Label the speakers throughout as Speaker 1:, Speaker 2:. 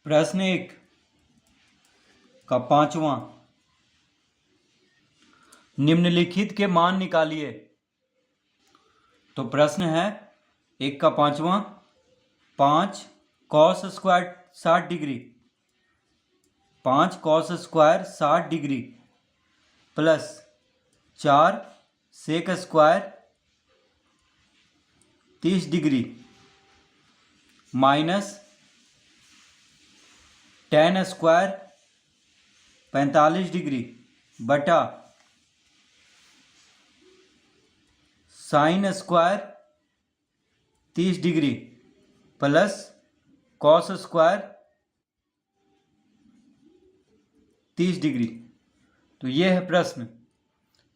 Speaker 1: प्रश्न 1 का 5वां, निम्नलिखित के मान निकालिए। तो प्रश्न है 1 का 5वां, 5 cos square 60 degree, 5 cos square 60 degree plus 4 sec square 30 degree minus tan square 45 degree बटा sine square 30 degree plus cos square 30 degree. तो ये है प्रश्न।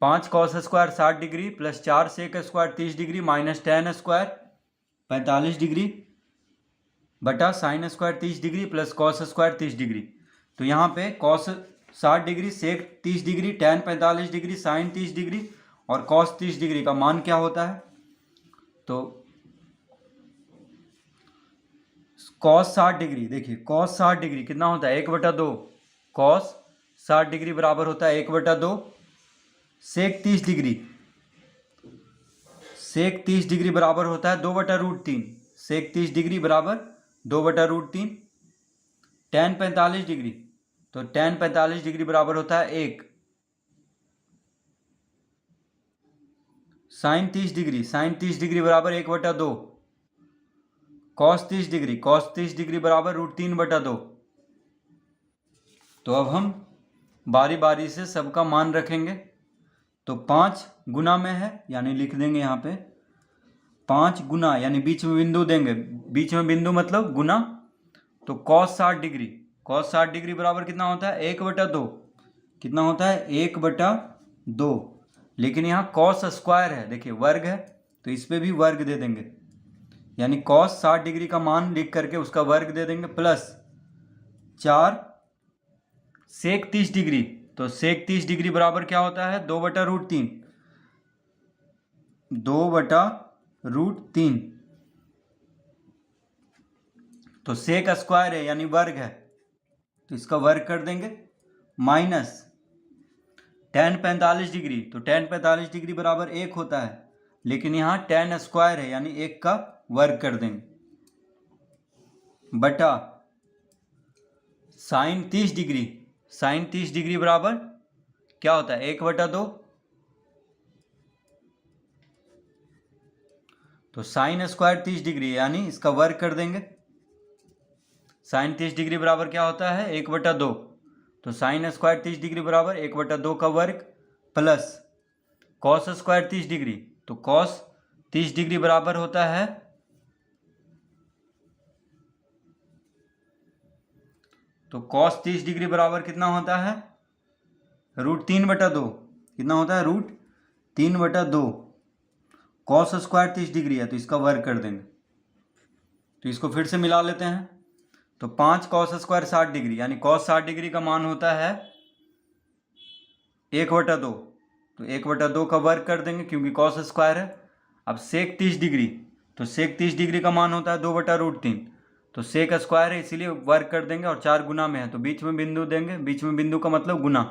Speaker 1: 5 cos square 60 degree plus 4 sec square 30 degree minus tan square 45 degree बटा sine square 30 degree plus cos square 30 degree. तो यहाँ पे cos 60 degree, सेक 30 degree, tan 45 degree, sine 30 degree और cos 30 degree का मान क्या होता है? तो कॉस 60 डिग्री, देखिए कॉस 60 डिग्री कितना होता है 1/2। कॉस 60 डिग्री बराबर होता है 1/2। सेक 30 डिग्री, सेक 30 डिग्री बराबर होता है 2/√3। सेक 30 डिग्री बराबर 2/√3। tan 45 डिग्री, तो tan 45 डिग्री बराबर होता है 1। साइन 30 डिग्री, साइन 30 डिग्री बराबर 1/2। कॉस 30 डिग्री, कॉस 30 डिग्री बराबर √3/2। तो अब हम बारी बारी से सबका मान रखेंगे। तो 5 गुना में है, यानी लिख देंगे यहाँ पे 5 गुना, यानी बीच में बिंदु देंगे, बीच में बिंदु मतलब गुना। तो कॉस 60 डिग्री, कॉस 60 डिग्री बराबर कितना होता है 1/2। कितना होता है 1/2। लेकिन यहाँ कॉस स्क्वायर है, देखिए वर्ग है, तो इस पर भी वर्ग दे देंगे, यानी कॉस 60 डिग्री का मान लिख करके उसका वर्ग दे देंगे प्लस 4 सेक 30 डिग्री। तो सेक 30 डिग्री बराबर क्या होता है 2/√3। 2/√3। तो सेक स्क्वायर है यानी वर्ग है, तो इसका वर्ग कर देंगे माइनस tan 45 डिग्री। तो tan 45 डिग्री बराबर 1 होता है, लेकिन यहाँ tan स्क्वायर है यानी 1 का वर्ग कर देंगे बटा साइन 30 डिग्री। साइन 30 डिग्री बराबर क्या होता है 1/2। तो साइन स्क्वायर 30 डिग्री यानी इसका वर्ग कर देंगे। साइन 30 डिग्री बराबर क्या होता है 1/2। तो साइन स्क्वायर 30 डिग्री बराबर 1/2 का वर्ग प्लस कॉस स्क्वायर 30 डिग्री। तो कॉस 30 डिग्री बराबर होता है तो कॉस 30 डिग्री बराबर कितना होता है √3/2। कितना होता है √3/2। कॉस स्क्वायर 30 डिग्री है तो इसका वर्ग कर देंगे। तो इसको फिर से मिला लेते हैं। तो 5 कॉस स्क्वायर 60 डिग्री, यानी कॉस 60 डिग्री का मान होता है 1/2। तो 1/2 का वर्ग कर देंगे क्योंकि कॉस स्क्वायर है। अब सेक 30 डिग्री, तो सेक 30 डिग्री का मान होता है 2/√3। तो सेक स्क्वायर है इसीलिए वर्ग कर देंगे और 4 गुना में है तो बीच में बिंदु देंगे। बीच में बिंदु का मतलब गुना।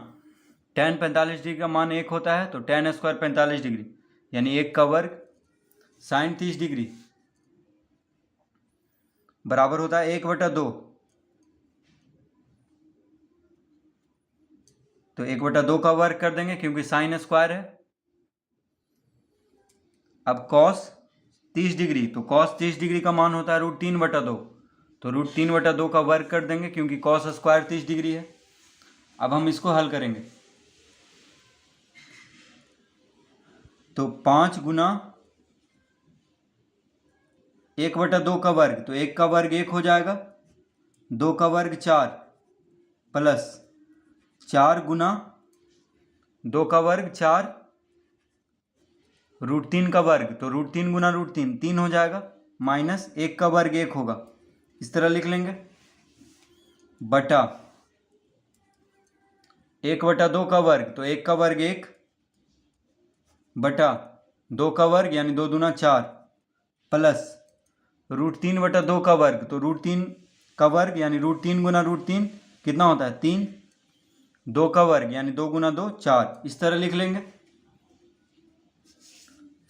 Speaker 1: tan 45 डिग्री का मान 1 होता है, तो tan स्क्वायर 45 डिग्री यानी 1 का वर्ग साइन 30 डिग्री बराबर होता है 1/2। तो 1/2 का वर्ग कर देंगे क्योंकि साइन स्क्वायर है। अब कॉस 30 डिग्री, तो कॉस 30 डिग्री का मान होता है √3/2। तो √3/2 का वर्ग कर देंगे क्योंकि कॉस स्क्वायर 30 डिग्री है। अब हम इसको हल करेंगे। तो 5 गुना 1/2 का वर्ग, तो 1 का वर्ग 1 हो जाएगा, 2 का वर्ग 4 प्लस 4 गुना 2 का वर्ग 4 √3 का वर्ग, तो √3 गुना √3 3 हो जाएगा, माइनस 1 का वर्ग 1 होगा, इस तरह लिख लेंगे बटा 1/2 का वर्ग, तो 1 का वर्ग 1 बटा 2 का वर्ग यानी 2 दूना 4 प्लस √3/2 का वर्ग, तो √3 का वर्ग यानी √3 गुना √3 कितना होता है 3, 2 का वर्ग यानी 2 गुना 2 4, इस तरह लिख लेंगे।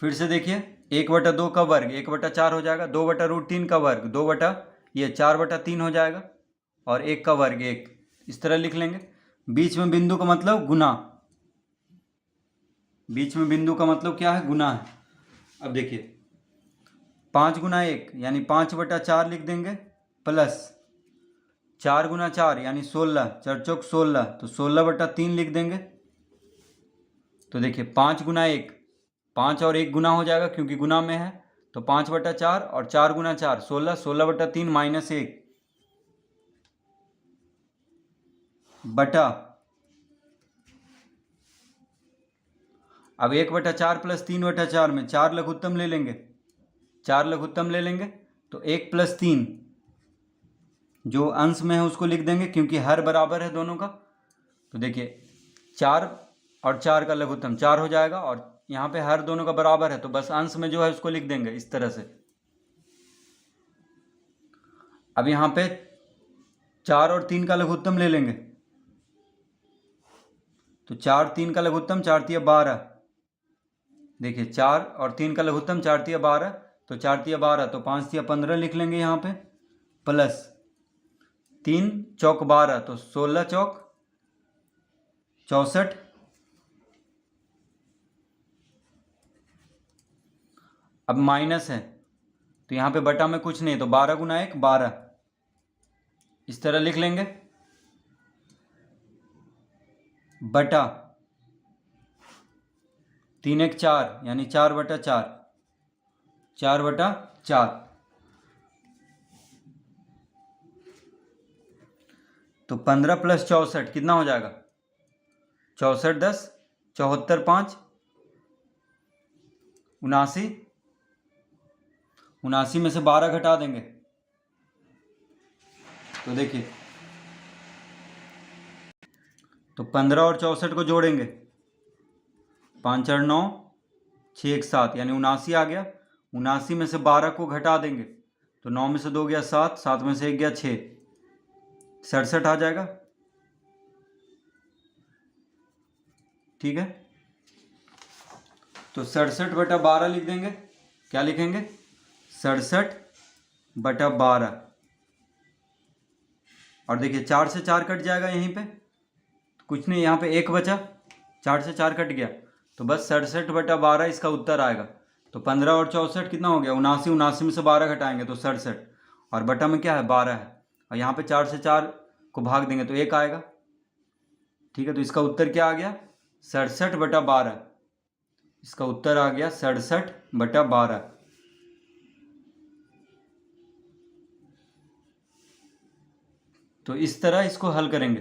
Speaker 1: फिर से देखिए 1/2 का वर्ग 1/4 हो जाएगा, 2/√3 का वर्ग 2 बटा ये 4/3 हो जाएगा, और 1 का वर्ग 1, इस तरह लिख लेंगे। बीच में बिंदु का मतलब गुना, बीच में बिंदु का मतलब क्या है गुना है। अब देखिए 5 गुना 1 यानी 5/4 लिख देंगे, प्लस 4 गुना 4 यानी 16, 4 चौक 16, तो 16/3 लिख देंगे। तो देखिए 5 गुना 1, 5 और 1 गुना हो जाएगा क्योंकि गुना में है, तो 5/4 और 4 गुना 4 16, 16/3 माइनस 1 बटा, अब 1/4 प्लस 3/4 में 4 लघुत्तम ले लेंगे, 4 लघुत्तम ले लेंगे, तो 1 + 3 जो अंश में है उसको लिख देंगे क्योंकि हर बराबर है दोनों का। तो देखिए 4 और 4 का लघुत्तम 4 हो जाएगा, और यहाँ पे हर दोनों का बराबर है तो बस अंश में जो है उसको लिख देंगे इस तरह से। अब यहाँ पे 4 और 3 का लघुत्तम ले लेंगे, तो 4 3 का लघुत्तम 4 × 12, देखिए 4 और 3 का लघुत्तम 4 × 12, तो 4 × 12 तो 5 × 15 लिख लेंगे यहाँ पे, प्लस 3 चौक 12 तो 16 चौक 64, अब माइनस है तो यहाँ पे बटा में कुछ नहीं, तो 12 गुना 1 12, इस तरह लिख लेंगे, बटा 3 1 4 यानी 4/4, 4/4, तो 15 + 64 कितना हो जाएगा 64 10 74 5 79, 79 में से 12 घटा देंगे, तो देखिए तो 15 और 64 को जोड़ेंगे, 5 4 9 6 1 7 यानी 79 आ गया। 79 में से 12 को घटा देंगे तो 9 में से 2 गया 7, 7 में से 1 गया 6, 67 आ जाएगा। ठीक है, तो 67/12 लिख देंगे। क्या लिखेंगे 67/12, और देखिए 4 से 4 कट जाएगा यहीं पे, कुछ नहीं, यहाँ पे 1 बचा, 4 से 4 कट गया, तो बस 67/12 इसका उत्तर आएगा। तो 15 और 64 कितना हो गया 79, 79 में से 12 घटाएंगे तो 67, और बटा में क्या है 12 है, और यहाँ पे 4 से 4 को भाग देंगे तो 1 आएगा। ठीक है, तो इसका उत्तर क्या आ गया 67/12, इसका उत्तर आ गया 67/12। तो इस तरह इसको हल करेंगे।